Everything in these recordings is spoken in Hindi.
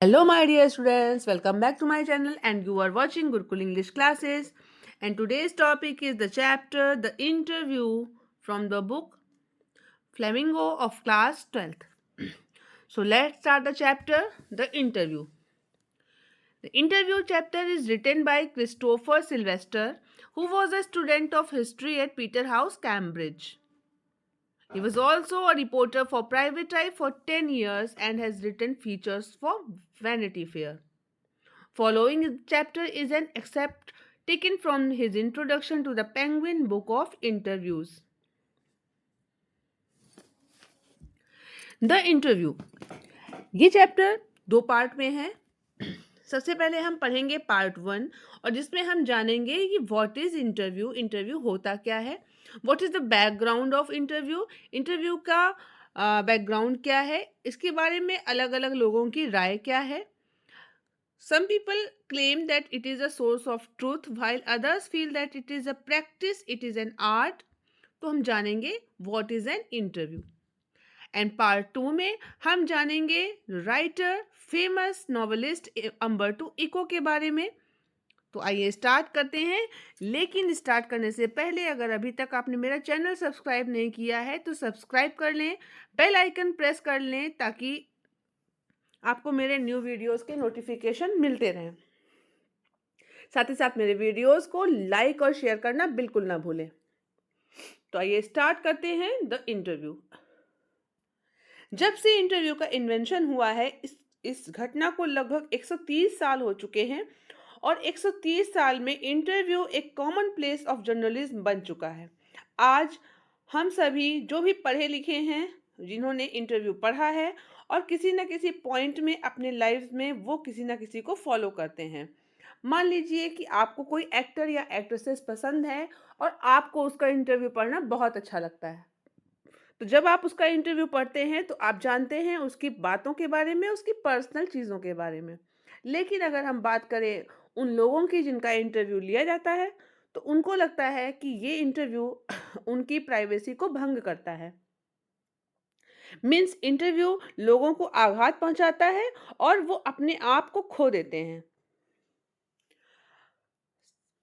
Hello, my dear students. Welcome back to my channel, and you are watching Gurukul English classes. And today's topic is the chapter The Interview from the book Flamingo of Class 12th. So, let's start the chapter The Interview. The interview chapter is written by Christopher Sylvester, who was a student of history at Peterhouse, Cambridge. He was also a reporter for Private Eye for 10 years and has written features for Vanity Fair. Following chapter is an excerpt taken from his introduction to the Penguin Book of Interviews. The interview, ये चैप्टर 2 पार्ट में है। सबसे पहले हम पढ़ेंगे पार्ट 1 और जिसमें हम जानेंगे कि व्हाट इज इंटरव्यू, इंटरव्यू होता क्या है, what is the background of interview, interview का बैकग्राउंड क्या है, इसके बारे में अलग अलग लोगों की राय क्या है। Some people claim that it is a source of truth, while others feel that it is a practice, it is an art. तो हम जानेंगे what is an interview. And part 2 में हम जानेंगे writer famous novelist Umberto Eco के बारे में। तो आइए स्टार्ट करते हैं, लेकिन स्टार्ट करने से पहले अगर अभी तक आपने मेरा चैनल सब्सक्राइब नहीं किया है तो सब्सक्राइब कर लें, बेल आइकन प्रेस कर लें ताकि आपको मेरे न्यू वीडियोस के नोटिफिकेशन मिलते रहें। साथ ही साथ मेरे वीडियोस को लाइक और शेयर करना बिल्कुल ना भूलें। तो आइए स्टार्ट करते हैं द इंटरव्यू। जब से इंटरव्यू का इन्वेंशन हुआ है, इस घटना को लगभग 130 साल हो चुके हैं और 130 साल में इंटरव्यू एक कॉमन प्लेस ऑफ जर्नलिज्म बन चुका है। आज हम सभी जो भी पढ़े लिखे हैं, जिन्होंने इंटरव्यू पढ़ा है और किसी न किसी पॉइंट में अपने लाइफ में वो किसी न किसी को फॉलो करते हैं। मान लीजिए कि आपको कोई एक्टर या एक्ट्रेसेस पसंद है और आपको उसका इंटरव्यू पढ़ना बहुत अच्छा लगता है। तो जब आप उसका इंटरव्यू पढ़ते हैं तो आप जानते हैं उसकी बातों के बारे में, उसकी पर्सनल चीज़ों के बारे में। लेकिन अगर हम बात करें उन लोगों की जिनका इंटरव्यू लिया जाता है, तो उनको लगता है कि ये इंटरव्यू उनकी प्राइवेसी को भंग करता है। मीन्स इंटरव्यू लोगों को आघात पहुंचाता है और वो अपने आप को खो देते हैं।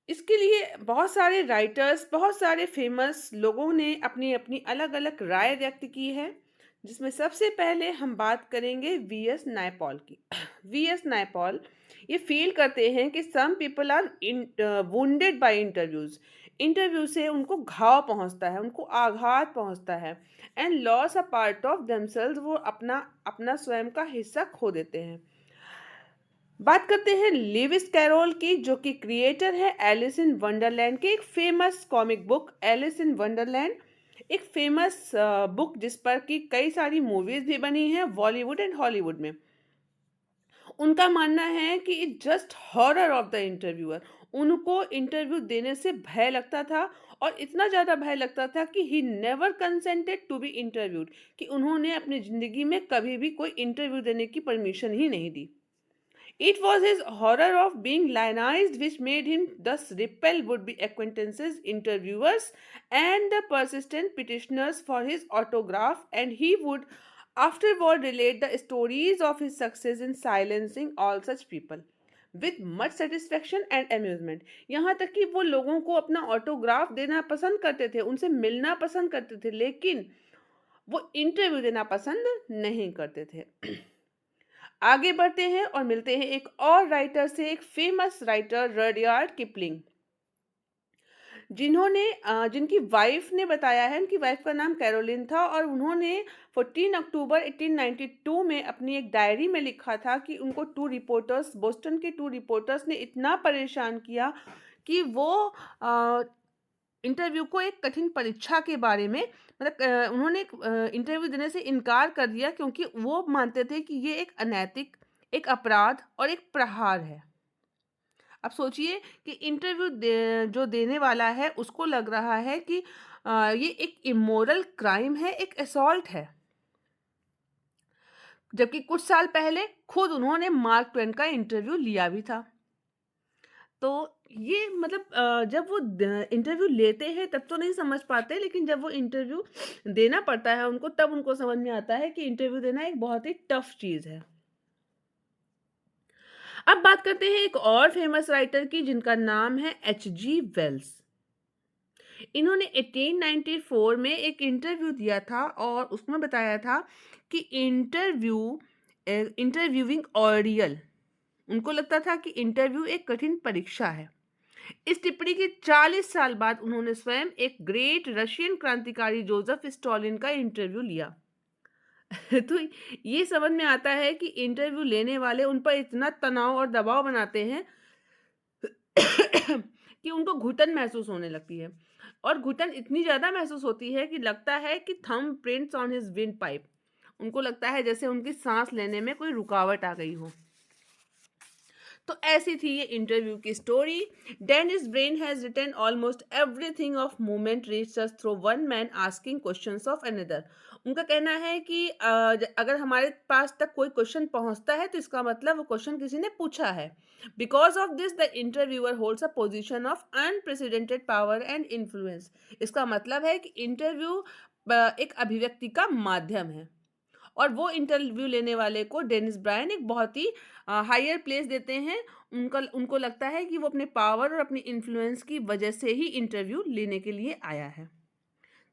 इसके लिए बहुत सारे राइटर्स, बहुत सारे फेमस लोगों ने अपनी अपनी अलग अलग राय व्यक्त की है, जिसमें सबसे पहले हम बात करेंगे वी.एस. नायपॉल की। वी.एस. नायपॉल ये फील करते हैं कि some people are wounded by interviews. Interview से उनको घाव पहुंचता है, उनको आघात पहुंचता है, and loss a part of themselves, वो अपना अपना स्वयं का हिस्सा खो देते हैं। बात करते हैं लेविस कैरोल की, जो कि क्रिएटर है एलिस इन वंडरलैंड के। एक famous comic book Alice in Wonderland, एक फेमस बुक जिस पर कि कई सारी मूवीज भी बनी हैं बॉलीवुड एंड हॉलीवुड में। उनका मानना है कि it just horror of the interviewer. उनको इंटरव्यू देने से भय लगता था और इतना ज़्यादा भय लगता था कि he never consented to be interviewed, कि उन्होंने अपनी ज़िंदगी में कभी भी कोई इंटरव्यू देने की परमिशन ही नहीं दी। It was his horror of being lionized which made him thus repel would-be acquaintances, interviewers, and the persistent petitioners for his autograph, and he would afterward relate the stories of his success in silencing all such people with much satisfaction and amusement. यहाँ तक कि वो लोगों को अपना ऑटोग्राफ देना पसंद करते थे, उनसे मिलना पसंद करते थे, लेकिन वो इंटरव्यू देना पसंद नहीं करते थे। आगे बढ़ते हैं और मिलते हैं एक और राइटर से, एक फेमस राइटर रडयार्ड किपलिंग, जिनकी वाइफ ने बताया है, उनकी वाइफ का नाम कैरोलिन था और उन्होंने 14 अक्टूबर 1892 में अपनी एक डायरी में लिखा था कि उनको बोस्टन के 2 रिपोर्टर्स ने इतना परेशान किया कि वो इंटरव्यू को एक कठिन परीक्षा के बारे में, मतलब उन्होंने इंटरव्यू देने से इनकार कर दिया क्योंकि वो मानते थे कि ये एक अनैतिक, एक अपराध और एक प्रहार है। अब सोचिए कि जो देने वाला है उसको लग रहा है कि ये एक इमोरल क्राइम है, एक असॉल्ट है, जबकि कुछ साल पहले खुद उन्होंने मार्क ट्वेन का इंटरव्यू लिया भी था। तो ये मतलब जब वो इंटरव्यू लेते हैं तब तो नहीं समझ पाते, लेकिन जब वो इंटरव्यू देना पड़ता है उनको, तब उनको समझ में आता है कि इंटरव्यू देना एक बहुत ही टफ चीज़ है। अब बात करते हैं एक और फेमस राइटर की जिनका नाम है एच.जी. वेल्स। इन्होंने 1894 में एक इंटरव्यू दिया था और उसमें बताया था कि इंटरव्यूइंग ऑडियल, उनको लगता था कि इंटरव्यू एक कठिन परीक्षा है। इस टिप्पणी के 40 साल बाद उन्होंने स्वयं एक ग्रेट रशियन क्रांतिकारी जोसेफ स्टॉलिन का इंटरव्यू लिया। तो ये समझ में आता है कि इंटरव्यू लेने वाले उन पर इतना तनाव और दबाव बनाते हैं कि उनको घुटन महसूस होने लगती है, और घुटन इतनी ज़्यादा महसूस होती है कि लगता है कि thumb prints on his wind pipe. उनको लगता है जैसे उनकी सांस लेने में कोई रुकावट आ गई हो। तो ऐसी थी ये इंटरव्यू की story. Denis Brian has written almost everything of movement reach us through one man asking questions of another. उनका कहना है कि अगर हमारे पास तक कोई क्वेश्चन पहुंचता है तो इसका मतलब वो क्वेश्चन किसी ने पूछा है। Because of this the interviewer holds a position of unprecedented power and influence. इसका मतलब है कि इंटरव्यू एक अभिव्यक्ति का माध्यम है, और वो इंटरव्यू लेने वाले को डेनिस ब्रायन एक बहुत ही हायर प्लेस देते हैं। उनको लगता है कि वो अपने पावर और अपनी इन्फ्लुएंस की वजह से ही इंटरव्यू लेने के लिए आया है।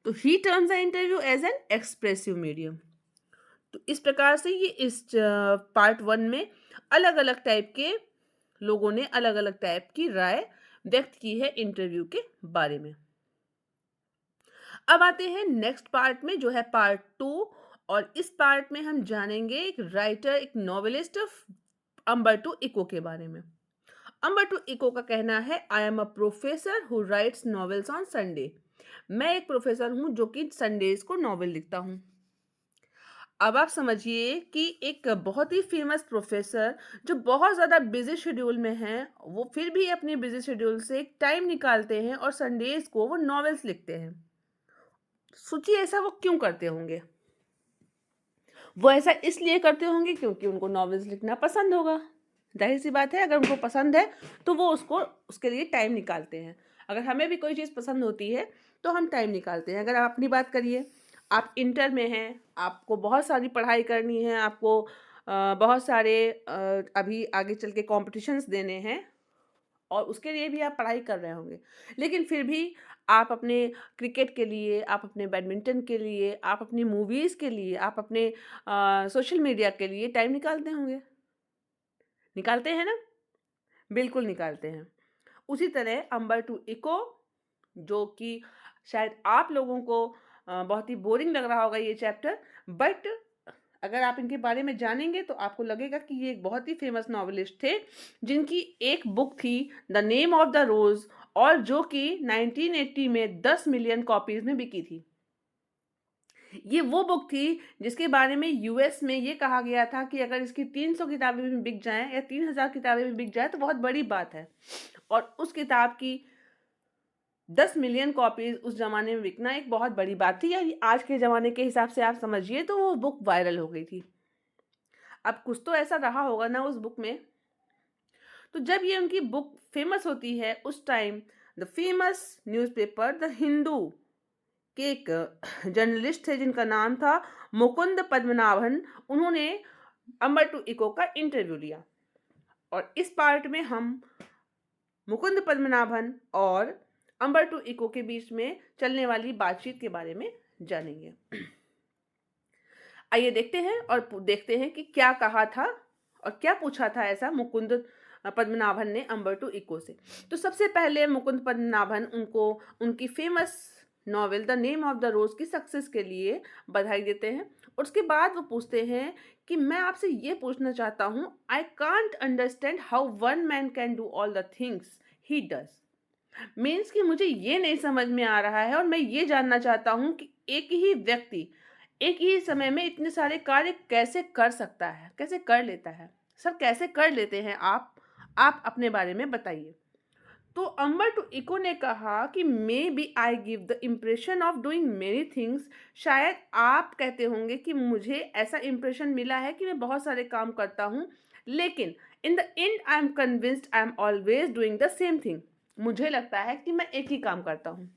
तो he terms the interview as an expressive medium. तो इस प्रकार से ये इस पार्ट 1 में अलग अलग टाइप के लोगों ने अलग अलग टाइप की राय व्यक्त की है इंटरव्यू के बारे में। अब आते हैं नेक्स्ट पार्ट में, जो है पार्ट 2, और इस पार्ट में हम जानेंगे एक राइटर, एक नॉवेलिस्ट अम्बर्टो इको के बारे में। अम्बर्टो इको का कहना है, I am a professor who rights novels on Sunday. मैं एक प्रोफेसर हूं जो कि संडेज को नॉवेल लिखता हूं। अब आप समझिए कि एक बहुत ही फेमस प्रोफेसर जो बहुत ज़्यादा बिजी शेड्यूल में हैं, वो फिर भी अपने बिजी शेड्यूल से एक टाइम निकालते हैं और संडेज को वो नॉवेल्स लिखते हैं। सोचिए ऐसा वो क्यों करते होंगे। वो ऐसा इसलिए करते होंगे क्योंकि उनको नॉवेल्स लिखना पसंद होगा। जाहिर सी बात है, अगर उनको पसंद है तो वो उसके लिए टाइम निकालते हैं। अगर हमें भी कोई चीज़ पसंद होती है तो हम टाइम निकालते हैं। अगर आप अपनी बात करिए, आप इंटर में हैं, आपको बहुत सारी पढ़ाई करनी है, आपको बहुत सारे अभी आगे चल के कॉम्पिटिशन्स देने हैं, और उसके लिए भी आप पढ़ाई कर रहे होंगे, लेकिन फिर भी आप अपने क्रिकेट के लिए, आप अपने बैडमिंटन के लिए, आप अपनी मूवीज़ के लिए, आप अपने सोशल मीडिया के लिए टाइम निकालते होंगे। निकालते हैं ना? बिल्कुल निकालते हैं। उसी तरह अम्बर्टो इको, जो कि शायद आप लोगों को बहुत ही बोरिंग लग रहा होगा ये चैप्टर, बट अगर आप इनके बारे में जानेंगे तो आपको लगेगा कि ये एक बहुत ही फेमस नॉवेलिस्ट थे, जिनकी एक बुक थी द नेम ऑफ द रोज, और जो कि 1980 में 10 मिलियन कॉपीज में बिकी थी। ये वो बुक थी जिसके बारे में यूएस में ये कहा गया था कि अगर इसकी 300 किताबें भी बिक जाएं या 3000 किताबें भी बिक जाए तो बहुत बड़ी बात है। और उस किताब की 10 मिलियन कॉपीज उस जमाने में बिकना एक बहुत बड़ी बात थी, या आज के ज़माने के हिसाब से आप समझिए तो वो बुक वायरल हो गई थी। अब कुछ तो ऐसा रहा होगा ना उस बुक में। तो जब ये उनकी बुक फेमस होती है, उस time the famous newspaper the Hindu के एक जर्नलिस्ट थे जिनका नाम था मुकुंद पद्मनाभन, उन्होंने अम्बर्टो इको का इंटरव्यू लिया। और इस पार्ट में हम मुकुंद पद्मनाभन और अम्बर्टो इको के बीच में चलने वाली बातचीत के बारे में जानेंगे। आइए देखते हैं और देखते हैं कि क्या कहा था और क्या पूछा था ऐसा मुकुंद पद्मनाभन ने अम्बर्टो इको से। तो सबसे पहले मुकुंद पद्मनाभन उनको उनकी famous novel the name of the rose की सक्सेस के लिए बधाई देते हैं, और उसके बाद वो पूछते हैं कि मैं आपसे ये पूछना चाहता हूँ, I can't understand how one man can do all the things he does. Means कि मुझे ये नहीं समझ में आ रहा है और मैं ये जानना चाहता हूँ कि एक ही व्यक्ति एक ही समय में इतने सारे कार्य कैसे कर सकता है, कैसे कर लेता है। सर कैसे कर लेते हैं आप अपने बारे में बताइए। तो अम्बर्टो इको ने कहा कि maybe I give the impression of doing many things. शायद आप कहते होंगे कि मुझे ऐसा इम्प्रेशन मिला है कि मैं बहुत सारे काम करता हूँ, लेकिन in the and I am convinced I am always doing the same thing. मुझे लगता है कि मैं एक ही काम करता हूँ।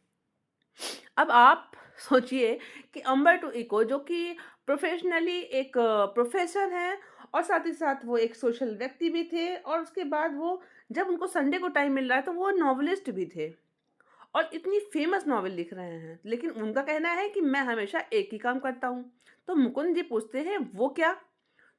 अब आप सोचिए कि अम्बर्टो इको जो कि प्रोफेशनली एक प्रोफेसर हैं और साथ ही साथ वो एक सोशल व्यक्ति भी थे, और उसके बाद वो जब उनको संडे को टाइम मिल रहा है तो वो नॉवेलिस्ट भी थे और इतनी फेमस नॉवेल लिख रहे हैं। लेकिन उनका कहना है कि मैं हमेशा एक ही काम करता हूँ। तो मुकुंद जी पूछते हैं वो क्या?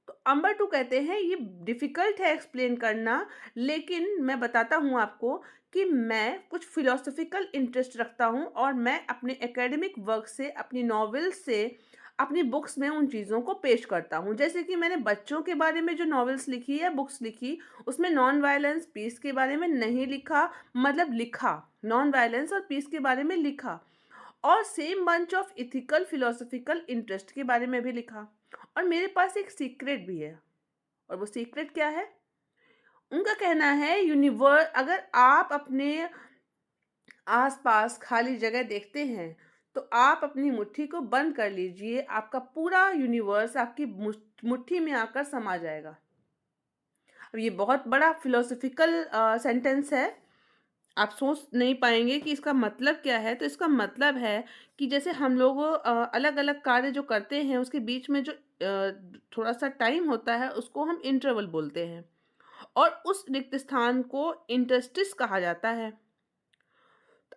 तो अंबरटू कहते हैं ये डिफ़िकल्ट है एक्सप्लेन करना, लेकिन मैं बताता हूँ आपको कि मैं कुछ फ़िलॉसफ़िकल इंटरेस्ट रखता हूँ और मैं अपने एकेडमिक वर्क से, अपनी नॉवेल से, अपनी बुक्स में उन चीज़ों को पेश करता हूँ। जैसे कि मैंने बच्चों के बारे में जो नॉवेल्स लिखी या बुक्स लिखी, उसमें नॉन वायलेंस, पीस के बारे में नहीं लिखा, मतलब लिखा, नॉन वायलेंस और पीस के बारे में लिखा। और same bunch of ethical philosophical interest के बारे में भी लिखा। और मेरे पास एक सीक्रेट भी है, और वो सीक्रेट क्या है? उनका कहना है यूनिवर्स, अगर आप अपने आसपास खाली जगह देखते हैं तो आप अपनी मुट्ठी को बंद कर लीजिए, आपका पूरा यूनिवर्स आपकी मुट्ठी में आकर समा जाएगा। अब ये बहुत बड़ा फिलोसॉफिकल सेंटेंस है, आप सोच नहीं पाएंगे कि इसका मतलब क्या है। तो इसका मतलब है कि जैसे हम लोग अलग अलग कार्य जो करते हैं उसके बीच में जो थोड़ा सा टाइम होता है उसको हम इंटरवल बोलते हैं, और उस रिक्त स्थान को इंटरस्टिस कहा जाता है।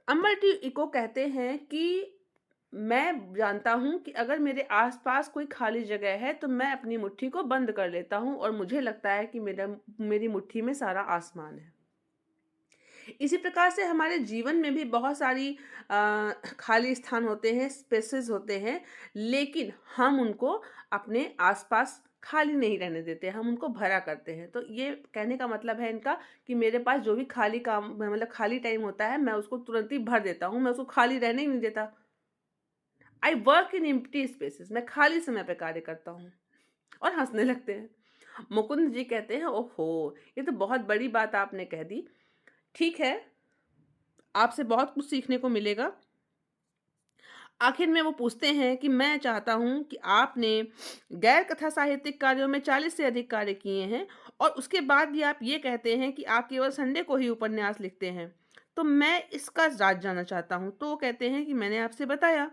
अमर्त्य इको कहते हैं कि मैं जानता हूँ कि अगर मेरे आसपास कोई खाली जगह है तो मैं अपनी मुट्ठी को बंद कर लेता हूँ और मुझे लगता है कि मेरी मुट्ठी में सारा आसमान है। इसी प्रकार से हमारे जीवन में भी बहुत सारी खाली स्थान होते हैं, स्पेसेस होते हैं, लेकिन हम उनको अपने आसपास खाली नहीं रहने देते, हम उनको भरा करते हैं। तो ये कहने का मतलब है इनका कि मेरे पास जो भी खाली काम, मतलब खाली टाइम होता है, मैं उसको तुरंत ही भर देता हूँ, मैं उसको खाली रहने ही नहीं देता। I work in empty spaces, मैं खाली समय पे कार्य करता हूँ। और हंसने लगते हैं। मुकुंद जी कहते हैं ओहो, ये तो बहुत बड़ी बात आपने कह दी। ठीक है, आपसे बहुत कुछ सीखने को मिलेगा। आखिर में वो पूछते हैं कि मैं चाहता हूँ कि आपने गैर कथा साहित्यिक कार्यों में 40 से अधिक कार्य किए हैं और उसके बाद भी आप ये कहते हैं कि आप केवल संडे को ही उपन्यास लिखते हैं। तो मैं इसका राज जानना चाहता हूँ। तो वो कहते हैं कि मैंने आपसे बताया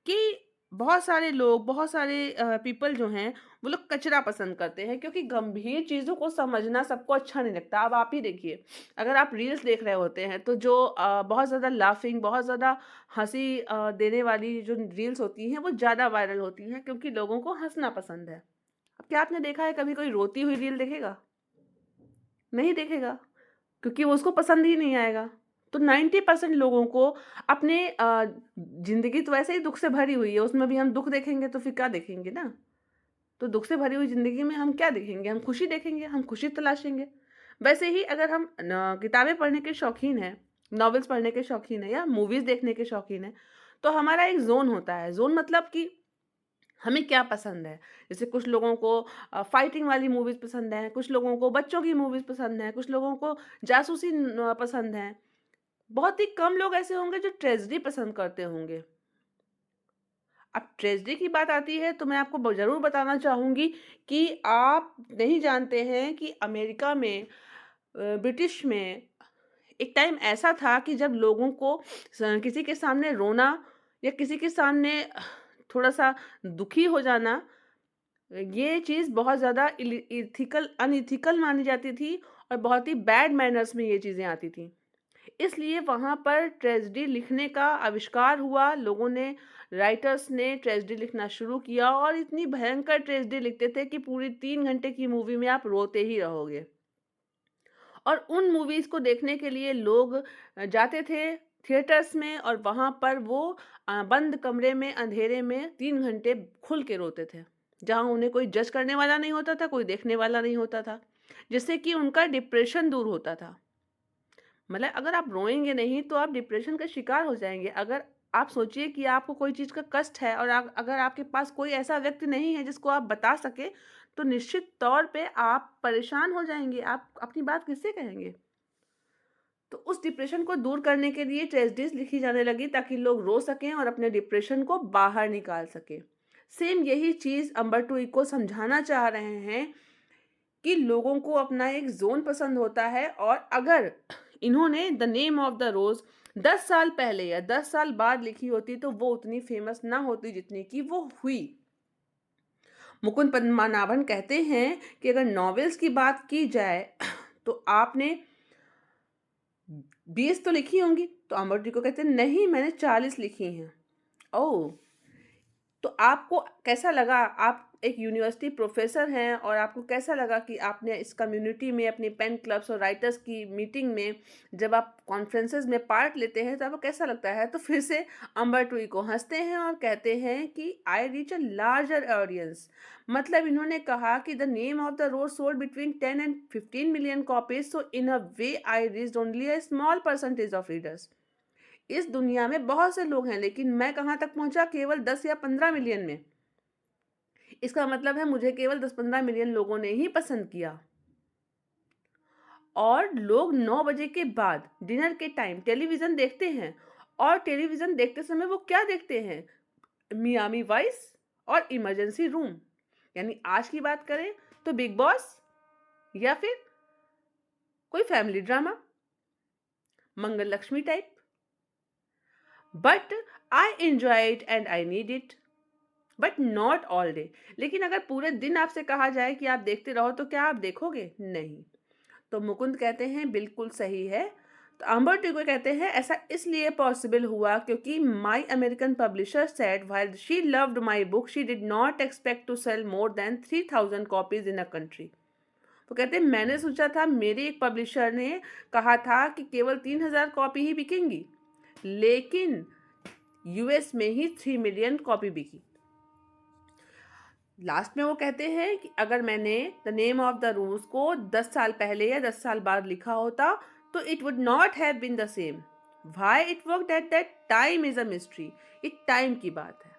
कि बहुत सारे लोग, बहुत सारे पीपल जो हैं, वो लोग कचरा पसंद करते हैं क्योंकि गंभीर चीज़ों को समझना सबको अच्छा नहीं लगता। अब आप ही देखिए, अगर आप रील्स देख रहे होते हैं तो जो बहुत ज़्यादा लाफिंग, बहुत ज़्यादा हँसी देने वाली जो रील्स होती हैं वो ज़्यादा वायरल होती हैं क्योंकि लोगों को हँसना पसंद है। अब क्या आपने देखा है कभी कोई रोती हुई रील देखेगा? नहीं देखेगा, क्योंकि वो उसको पसंद ही नहीं आएगा। तो 90% लोगों को अपने ज़िंदगी तो वैसे ही दुःख से भरी हुई है, उसमें भी हम दुःख देखेंगे तो फिर क्या देखेंगे ना? तो दुःख से भरी हुई ज़िंदगी में हम क्या देखेंगे? हम खुशी देखेंगे, हम खुशी तलाशेंगे। वैसे ही अगर हम किताबें पढ़ने के शौकीन हैं, नॉवेल्स पढ़ने के शौकीन हैं या मूवीज़ देखने के शौकीन हैं, तो हमारा एक ज़ोन होता है। ज़ोन मतलब कि हमें क्या पसंद है। जैसे कुछ लोगों को फाइटिंग वाली मूवीज़ पसंद हैं, कुछ लोगों को बच्चों की मूवीज़ पसंद हैं, कुछ लोगों को जासूसी पसंद हैं। बहुत ही कम लोग ऐसे होंगे जो ट्रेजेडी पसंद करते होंगे। अब ट्रेजेडी की बात आती है तो मैं आपको ज़रूर बताना चाहूँगी कि आप नहीं जानते हैं कि अमेरिका में, ब्रिटिश में एक टाइम ऐसा था कि जब लोगों को किसी के सामने रोना या किसी के सामने थोड़ा सा दुखी हो जाना, ये चीज़ बहुत ज़्यादा इथिकल अनइथिकल मानी जाती थी और बहुत ही बैड मैनर्स में ये चीज़ें आती थी। इसलिए वहाँ पर ट्रेजेडी लिखने का आविष्कार हुआ। लोगों ने, राइटर्स ने ट्रेजेडी लिखना शुरू किया और इतनी भयंकर ट्रेजेडी लिखते थे कि पूरी 3 घंटे की मूवी में आप रोते ही रहोगे। और उन मूवीज़ को देखने के लिए लोग जाते थे थिएटर्स में और वहाँ पर वो बंद कमरे में, अंधेरे में 3 घंटे खुल के रोते थे। जहाँ उन्हें कोई जज करने वाला नहीं होता था, कोई देखने वाला नहीं होता था, जिससे कि उनका डिप्रेशन दूर होता था। मतलब अगर आप रोएँगे नहीं तो आप डिप्रेशन का शिकार हो जाएँगे। अगर आप सोचिए कि आपको कोई चीज़ का कष्ट है और अगर आपके पास कोई ऐसा व्यक्ति नहीं है जिसको आप बता सकें, तो निश्चित तौर पे आप परेशान हो जाएँगे। आप अपनी बात किससे कहेंगे? तो उस डिप्रेशन को दूर करने के लिए ट्रेजेडीज़ लिखी जाने लगी ताकि लोग रो सकें और अपने डिप्रेशन को बाहर निकाल सकें। सेम यही चीज़ अम्बर्टो इको समझाना चाह रहे हैं कि लोगों को अपना एक ज़ोन पसंद होता है, और अगर इन्होंने द नेम ऑफ द रोज़ 10 साल पहले या 10 साल बाद लिखी होती तो वो उतनी फेमस ना होती जितनी कि वो हुई। मुकुंद पद्मनाभन कहते हैं कि अगर नॉवेल्स की बात की जाए तो आपने 20 तो लिखी होंगी। तो अमर जी को कहते हैं नहीं, मैंने 40 लिखी हैं। ओह! तो आपको कैसा लगा? आप एक यूनिवर्सिटी प्रोफ़ेसर हैं और आपको कैसा लगा कि आपने इस कम्युनिटी में अपने पेन क्लब्स और राइटर्स की मीटिंग में जब आप कॉन्फ्रेंसेस में पार्ट लेते हैं तो आपको कैसा लगता है? तो फिर से अंबर टूई को हँसते हैं और कहते हैं कि I reach a larger audience. मतलब इन्होंने कहा कि the name of the road sold between 10 and 15 million copies, so in a way I reached only a small percentage of readers. इस दुनिया में बहुत से लोग हैं लेकिन मैं कहाँ तक पहुँचा? केवल 10 या 15 मिलियन में। इसका मतलब है मुझे केवल 10-15 मिलियन लोगों ने ही पसंद किया। और लोग 9 बजे के बाद डिनर के टाइम टेलीविज़न देखते हैं और टेलीविज़न देखते समय वो क्या देखते हैं? मियामी वाइस और इमरजेंसी रूम। यानी आज की बात करें तो बिग बॉस या फिर कोई family drama, Mangal Lakshmi type. But I enjoy it and I need it. But not all day. लेकिन अगर पूरे दिन आपसे कहा जाए कि आप देखते रहो तो क्या आप देखोगे? नहीं। तो मुकुंद कहते हैं बिल्कुल सही है। तो अम्बर्ट इको कहते हैं ऐसा इसलिए पॉसिबल हुआ क्योंकि my American publisher said while she loved my book she did not expect to sell more than 3000 copies in a country. वो कहते हैं मैंने सोचा था, मेरे एक पब्लिशर ने कहा था कि केवल 3000 कॉपी ही बिकेंगी, लेकिन यूएस में ही 3 मिलियन कॉपी बिकी। लास्ट में वो कहते हैं कि अगर मैंने द नेम ऑफ द रोज को 10 साल पहले या 10 साल बाद लिखा होता तो it would not have been the same. Why it worked at that time is a mystery. ये टाइम की बात है।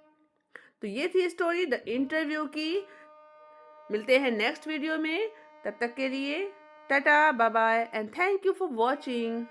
तो ये थी स्टोरी द इंटरव्यू की। मिलते हैं नेक्स्ट वीडियो में। तब तक के लिए tata bye bye and thank you for watching.